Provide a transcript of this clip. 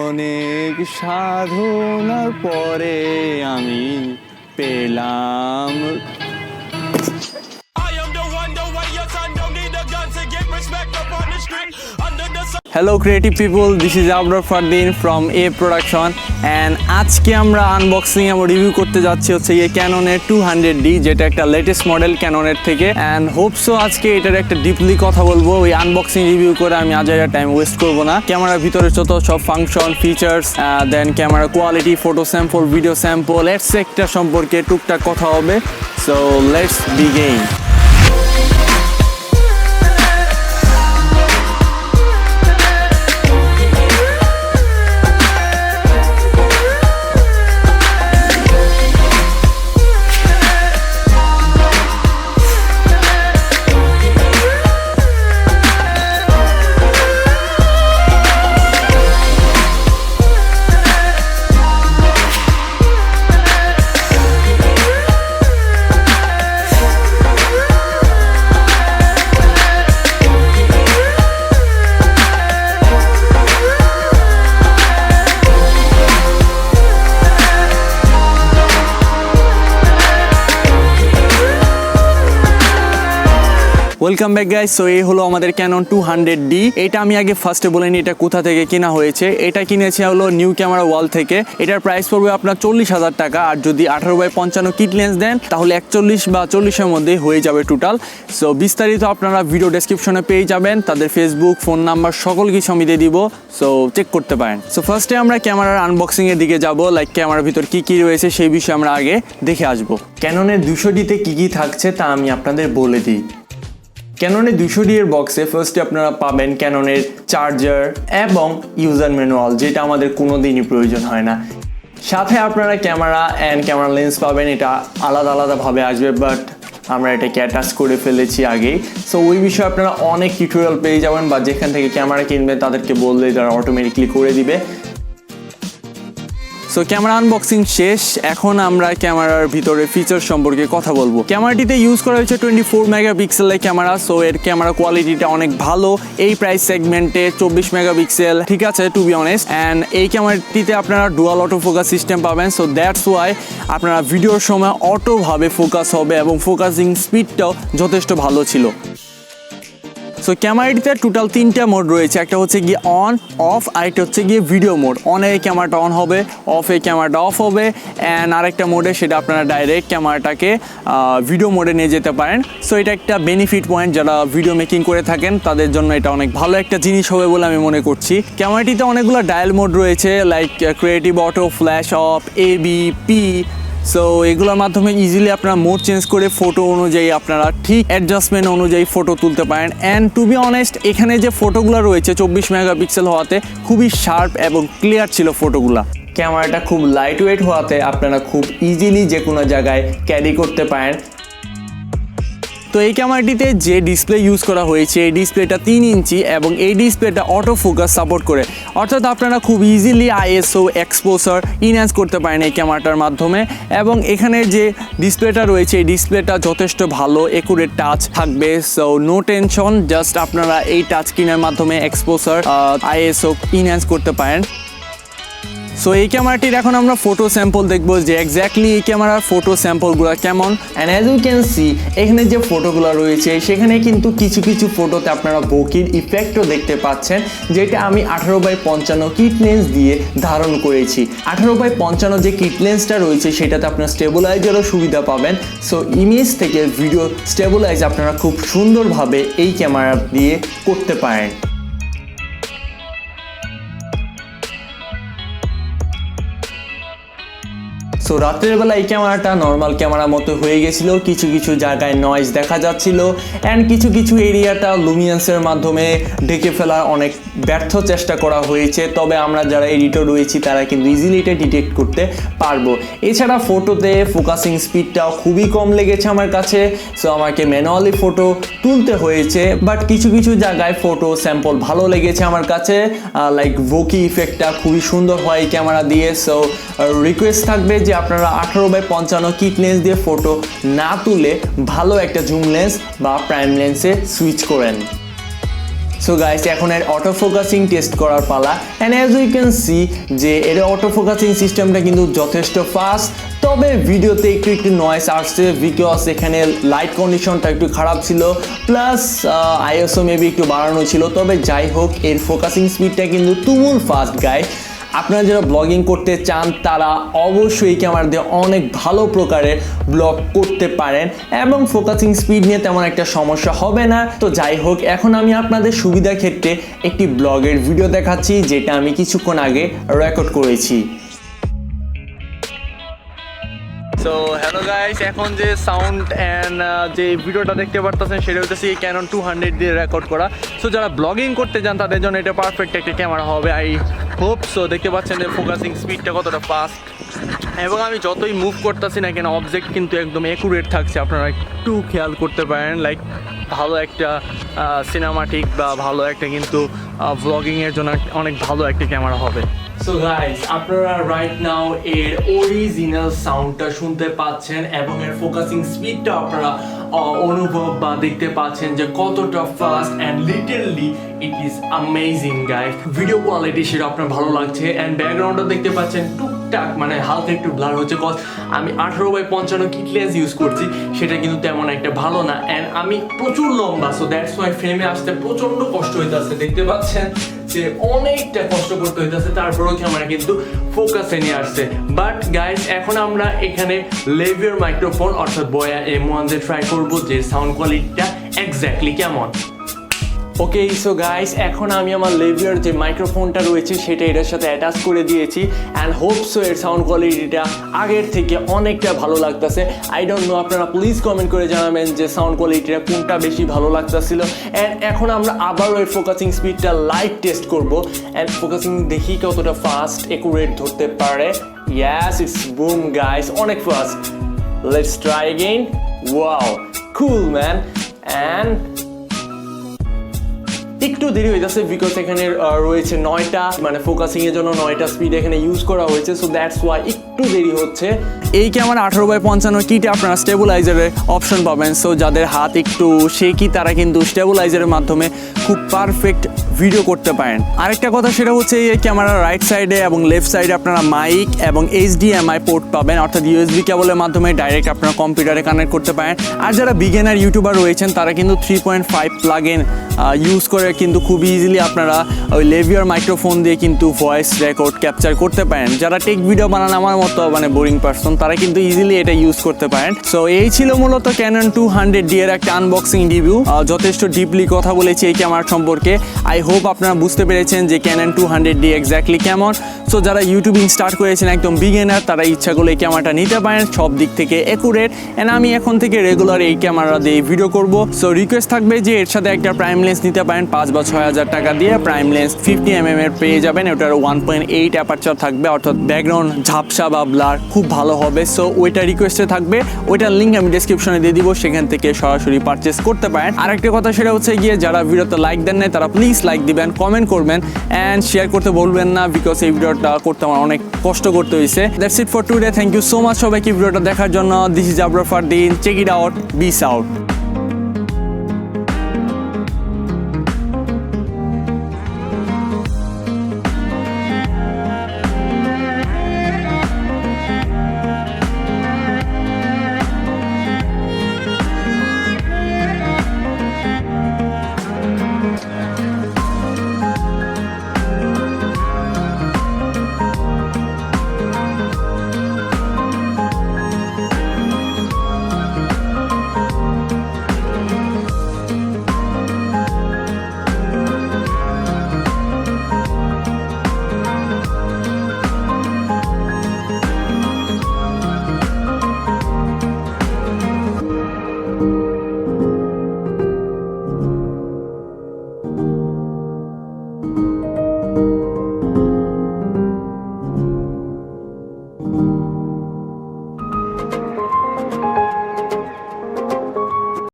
অনেক সাধনার পরে আমি পেলাম। Hello creative people, this is Abrar Fardin from A Production and আজকে আমরা আনবক্সিং এবং রিভিউ করতে যাচ্ছি হচ্ছে এই Canon 200D, যেটা একটা লেটেস্ট মডেল ক্যাননের থেকে। অ্যান্ড হোপসো আজকে এটার একটা ডিপলি কথা বলবো। ওই আনবক্সিং রিভিউ করে আমি আজাইরা টাইম ওয়েস্ট করবো না। ক্যামেরার ভিতরে যত সব function, features, then camera quality, photo sample, video sample, etcetera সম্পর্কে টুকটাক কথা হবে। So let's begin. Welcome back guys. So এই হলো আমাদের Canon 200D। এটা আমি আগে ফার্স্টে বলে নিই এটা কোথা থেকে কেনা হয়েছে। এটা কিনেছে হলো নিউ ক্যামেরা ওয়াল থেকে। এটার প্রাইস পড়বে আপনার 40,000 টাকা। আর যদি 18x55 কিট লেন্স দেন তাহলে 41 বা 40-এর মধ্যে হয়ে যাবে টোটাল। সো বিস্তারিত আপনারা ভিডিও ডেসক্রিপশনে পেয়ে যাবেন। তাদের ফেসবুক, ফোন নাম্বার সকল কিছু আমি দিয়ে দিব, সো চেক করতে পারেন। সো ফার্স্টে আমরা ক্যামেরার আনবক্সিং এর দিকে যাব। লাইক ক্যামেরার ভিতর কি কি রয়েছে সেই বিষয়ে আমরা আগে দেখে আসবো। ক্যাননের 200Dতে কি কি থাকছে তা আমি আপনাদের বলে দিই। ক্যাননের 200D এর বক্সে ফার্স্টে আপনারা পাবেন ক্যাননের চার্জার এবং ইউজার ম্যানুয়াল, যেটা আমাদের কোনো দিনই প্রয়োজন হয় না। সাথে আপনারা ক্যামেরা অ্যান্ড ক্যামেরা লেন্স পাবেন। এটা আলাদা আলাদাভাবে আসবে, বাট আমরা এটাকে অ্যাটাচ করে ফেলেছি আগেই। সো ওই বিষয়ে আপনারা অনেক টিউটোরিয়াল পেয়ে যাবেন, বা যেখান থেকে ক্যামেরা কিনবেন তাদেরকে বললেই তারা অটোমেটিকলি করে দিবে। সো ক্যামেরা আনবক্সিং শেষ। এখন আমরা ক্যামেরার ভিতরে ফিচার সম্পর্কে কথা বলবো। ক্যামেরাটিতে ইউজ করা হয়েছে 24 মেগাপিক্সেলের ক্যামেরা। সো এর ক্যামেরা কোয়ালিটিটা অনেক ভালো এই প্রাইস সেগমেন্টে। 24 মেগাপিক্সেল ঠিক আছে টু বি অনেস্ট। অ্যান্ড এই ক্যামেরাটিতে আপনারা ডুয়াল অটো ফোকাস সিস্টেম পাবেন। সো দ্যাটস ওয়াই আপনারা ভিডিওর সময় অটোভাবে ফোকাস হবে এবং ফোকাসিং স্পিডটাও যথেষ্ট ভালো ছিল। সো ক্যামেরাটিতে টোটাল 3টা মোড রয়েছে। একটা হচ্ছে গিয়ে অন, অফ, আর একটা হচ্ছে গিয়ে ভিডিও মোড। অনে ক্যামেরাটা অন হবে, অফে ক্যামেরাটা অফ হবে। অ্যান্ড আরেকটা মোডে সেটা আপনারা ডাইরেক্ট ক্যামেরাটাকে ভিডিও মোডে নিয়ে যেতে পারেন। সো এটা একটা বেনিফিট পয়েন্ট, যারা ভিডিও মেকিং করে থাকেন তাদের জন্য এটা অনেক ভালো একটা জিনিস হবে বলে আমি মনে করছি। ক্যামেরাটিতে অনেকগুলো ডায়াল মোড রয়েছে, like creative, auto, flash off, A B, P. So এগুলোর মাধ্যমে ইজিলি আপনারা মোড চেঞ্জ করে ফটো অনুযায়ী আপনারা ঠিক অ্যাডজাস্টমেন্ট অনুযায়ী ফটো তুলতে পারেন। অ্যান্ড টু বি অনেস্ট এখানে যে ফটোগুলো রয়েছে 24 মেগাপিক্সেল হওয়াতে খুবই শার্প এবং ক্লিয়ার ছিল ফটোগুলো। ক্যামেরাটা খুব লাইট ওয়েট হওয়াতে আপনারা খুব ইজিলি যে কোনো জায়গায় ক্যারি করতে পারেন। তো এই ক্যামেরাটিতে যে ডিসপ্লে ইউজ করা হয়েছে এই ডিসপ্লেটা 3 ইঞ্চি এবং এই ডিসপ্লেটা অটো ফোকাস সাপোর্ট করে, অর্থাৎ আপনারা খুব ইজিলি আইএসও এক্সপোজার ইনহ্যান্স করতে পারেন এই ক্যামেরাটার মাধ্যমে। এবং এখানে যে ডিসপ্লেটা রয়েছে এই ডিসপ্লেটা যথেষ্ট ভালো একুরেট টাচ থাকবে। সো নো টেনশন, জাস্ট আপনারা এই টাচ স্ক্রিনের মাধ্যমে এক্সপোজার আইএসও ইনহ্যান্স করতে পারেন। সো এই ক্যামেরাটির এখন আমরা ফটো স্যাম্পল দেখবো যে এক্স্যাক্টলি এই ক্যামেরার ফটো স্যাম্পলগুলো কেমন। And as you can see এখানে যে ফটোগুলো রয়েছে সেখানে কিন্তু কিছু কিছু ফটোতে আপনারা বোকির ইফেক্টও দেখতে পাচ্ছেন, যেটা আমি 18x55 কিট লেন্স দিয়ে ধারণ করেছি। 18x55 যে কিট লেন্সটা রয়েছে সেটাতে আপনার স্টেবিলাইজারও সুবিধা পাবেন। সো ইমেজ থেকে ভিডিও স্টেবিলাইজ আপনারা খুব সুন্দরভাবে এই ক্যামেরা দিয়ে করতে পারেন। সো রাত্রের বেলা এই ক্যামেরাটা নর্মাল ক্যামেরা মতো হয়ে গেছিল, কিছু কিছু জায়গায় নয়েজ দেখা যাচ্ছিল অ্যান্ড কিছু কিছু এরিয়াটা লুমিনেন্সের মাধ্যমে ঢেকে ফেলার অনেক ব্যর্থ চেষ্টা করা হয়েছে। তবে আমরা যারা এডিটর রয়েছি তারা কিন্তু ইজিলি এটা ডিটেক্ট করতে পারবো। এছাড়া ফটোতে ফোকাসিং স্পিডটাও খুবই কম লেগেছে আমার কাছে। সো আমাকে ম্যানুয়ালি ফটো তুলতে হয়েছে, বাট কিছু কিছু জায়গায় ফটো স্যাম্পল ভালো লেগেছে আমার কাছে। লাইক বোকি ইফেক্টটা খুবই সুন্দর হয় এই ক্যামেরা দিয়ে। সো রিকোয়েস্ট থাকবে যে আপনারা 18x55 কিট লেন্স দিয়ে ফটো না তুলে ভালো একটা জুম লেন্স বা প্রাইম লেন্সে সুইচ করেন। সো গাইস এখন এর অটো ফোকাসিং টেস্ট করার পালা and as we can see যে এর অটো ফোকাসিং সিস্টেমটা কিন্তু যথেষ্ট ফাস্ট, তবে ভিডিওতে একটু নয়েজ আসছে বিকজ এখানে লাইট কন্ডিশনটা একটু খারাপ ছিল, প্লাস আইএসও মেবি একটু বাড়ানো ছিল। তবে যাই হোক এর ফোকাসিং স্পিডটা কিন্তু তুমুল ফাস্ট গাইস। আপনারা যারা ব্লগিং করতে চান তারা অবশ্যই ক্যামেরা দিয়ে অনেক ভালো প্রকারের ব্লগ করতে পারেন এবং ফোকাসিং স্পিড নিয়ে তেমন একটা সমস্যা হবে না। তো যাই হোক এখন আমি আপনাদের সুবিধার ক্ষেত্রে একটি ব্লগের ভিডিও দেখাচ্ছি যেটা আমি কিছুক্ষণ আগে রেকর্ড করেছি। সো হ্যালো গাইস, এখন যে সাউন্ড অ্যান্ড যে ভিডিওটা দেখতে পারতেছেন সেটা হচ্ছে ক্যানন 200 দিয়ে রেকর্ড করা। সো যারা ব্লগিং করতে চান তাদের জন্য এটা পারফেক্ট একটা ক্যামেরা হবে আই হোপ সো। দেখতে পাচ্ছেন যে ফোকাসিং স্পিডটা কতটা ফাস্ট এবং আমি যতই মুভ করতেছি না কেন অবজেক্ট কিন্তু একদম অ্যাকুরেট থাকছে, আপনারা একটু খেয়াল করতে পারেন। লাইক ভালো একটা সিনেমাটিক বা ভালো একটা কিন্তু ব্লগিংয়ের জন্য অনেক ভালো একটা ক্যামেরা হবে। সো গাইস আপনারা রাইট নাও এর অরিজিনাল সাউন্ডটা শুনতে পাচ্ছেন এবং এর ফোকাসিং স্পিডটা আপনারা অনুভব বা দেখতে পাচ্ছেন যে কতটা fast and literally it is amazing guys. Video quality সেটা আপনার ভালো লাগছে অ্যান্ড ব্যাকগ্রাউন্ডটা দেখতে পাচ্ছেন টুকটাক মানে হালকা একটু ব্লার হচ্ছে কজ আমি 18x55 কিট লেন্স ইউজ করছি, সেটা কিন্তু তেমন একটা ভালো না অ্যান্ড আমি প্রচুর লম্বা, সো দ্যাটস ওয়াই ফ্রেমে আসতে প্রচন্ড কষ্ট হইতেছে। দেখতে পাচ্ছেন যে অনেকটা কষ্ট করতে হইতেছে, তারপরেও ক্যামেরা কিন্তু ফোকাসে নিয়ে আসছে। বাট গাইস এখন আমরা এখানে লেভিয়ার মাইক্রোফোন অর্থাৎ বয়া M1 দিয়ে ট্রাই করবো যে সাউন্ড কোয়ালিটিটা এক্স্যাক্টলি কেমন। ওকে সো গাইস এখন আমি আমার লেভিয়ার যে মাইক্রোফোনটা রয়েছে সেটা এটার সাথে অ্যাটাচ করে দিয়েছি অ্যান্ড হোপ সো এর সাউন্ড কোয়ালিটিটা আগের থেকে অনেকটা ভালো লাগতেছে। আই ডোন্ট নো, আপনারা প্লিজ কমেন্ট করে জানাবেন যে সাউন্ড কোয়ালিটিটা কোনটা বেশি ভালো লাগতেছিল। অ্যান্ড এখন আমরা আবারও এর ফোকাসিং স্পিডটা লাইভ টেস্ট করবো অ্যান্ড ফোকাসিং দেখি কতটা ফাস্ট একুরেট ধরতে পারে। ইয়াস ইটস বুম গাইস, অনেক fast. Let's try again. Wow cool man. And একটু দেরি হয়ে যাচ্ছে বিকজ এখানে রয়েছে 9টা মানে ফোকাসিং এর জন্য 9টা স্পিড এখানে ইউজ করা হয়েছে, সো দ্যাটস ওয়াই একটু দেরি হচ্ছে। এই ক্যামেরা 18x55 কিটে আপনারা স্টেবিলাইজারের অপশন পাবেন, সো যাদের হাত একটু শেকি তারা কিন্তু স্টেবিলাইজারের মাধ্যমে খুব পারফেক্ট ভিডিও করতে পারেন। আরেকটা কথা সেটা হচ্ছে এই ক্যামেরার রাইট সাইডে এবং লেফট সাইডে আপনারা মাইক এবং HDMI পোর্ট পাবেন, অর্থাৎ USB কেবলের মাধ্যমে ডাইরেক্ট আপনারা কম্পিউটারে কানেক্ট করতে পারেন। আর যারা বিগিনার ইউটিউবার রয়েছেন তারা কিন্তু 3.5 প্লাগ-ইন ইউজ করে কিন্তু খুব ইজিলি আপনারা ওই লেভিয়ার মাইক্রোফোন দিয়ে কিন্তু ভয়েস রেকর্ড ক্যাপচার করতে পারেন। যারা টেক ভিডিও বানান আমার মতো মানে বোরিং পারসন তারা কিন্তু ইজিলি এটা ইউজ করতে পারেন। সো এই ছিল মূলত ক্যানন 200D এর একটা আনবক্সিং রিভিউ। যথেষ্ট ডিপলি কথা বলেছি এই ক্যামেরা সম্পর্কে। আই হোপ আপনারা বুঝতে পেরেছেন যে ক্যানন 200D এক্স্যাক্টলি কেমন। সো যারা ইউটিউবিং স্টার্ট করেছেন একদম বিগিনার তারা ইচ্ছা করলে এই ক্যামেরাটা নিতে পারেন, সব দিক থেকে একুরেট অ্যান্ড আমি এখন থেকে রেগুলার এই ক্যামেরা দিয়ে ভিডিও করব। সো রিকোয়েস্ট থাকবে যে এর সাথে একটা প্রাইম লেন্স নিতে পারেন 5 বা 6,000 টাকা দিয়ে। প্রাইম লেন্স 50mm এর পেয়ে যাবেন, ওটার 1.8 অ্যাপারচার থাকবে অর্থাৎ ব্যাকগ্রাউন্ড ঝাপসা বা ব্লার খুব ভালো হবে। সো ওইটা রিকোয়েস্টে থাকবে, ওইটার লিঙ্ক আমি ডেসক্রিপশনে দিয়ে দিব, সেখান থেকে সরাসরি পারচেস করতে পারেন। আরেকটা কথা সেটা হচ্ছে গিয়ে যারা ভিডিওতে লাইক দেন নাই তারা প্লিজ লাইক দিবেন, কমেন্ট করবেন অ্যান্ড শেয়ার করতে বলবেন না বিকজ এই ভিডিওটা করতে আমার অনেক কষ্ট করতে হয়েছে। That's it for today, thank you so much সবাইকে ভিডিওটা দেখার জন্য। This is Abrar Fardin, check it out, peace out.